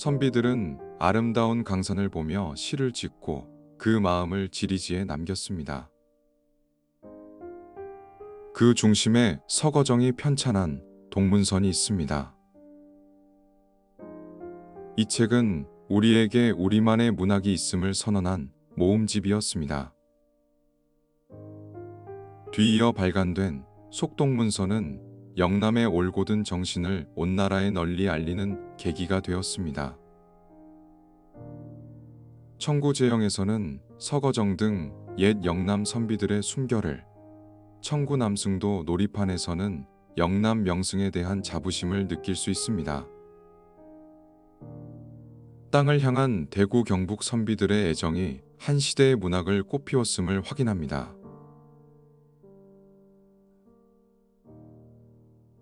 선비들은 아름다운 강산을 보며 시를 짓고 그 마음을 지리지에 남겼습니다. 그 중심에 서거정이 편찬한 동문선이 있습니다. 이 책은 우리에게 우리만의 문학이 있음을 선언한 모음집이었습니다. 뒤이어 발간된 속동문서는 영남의 올곧은 정신을 온 나라에 널리 알리는 계기가 되었습니다. 청구제형에서는 서거정 등 옛 영남 선비들의 순결을, 청구남승도 놀이판에서는 영남 명승에 대한 자부심을 느낄 수 있습니다. 땅을 향한 대구 경북 선비들의 애정이 한 시대의 문학을 꽃피웠음을 확인합니다.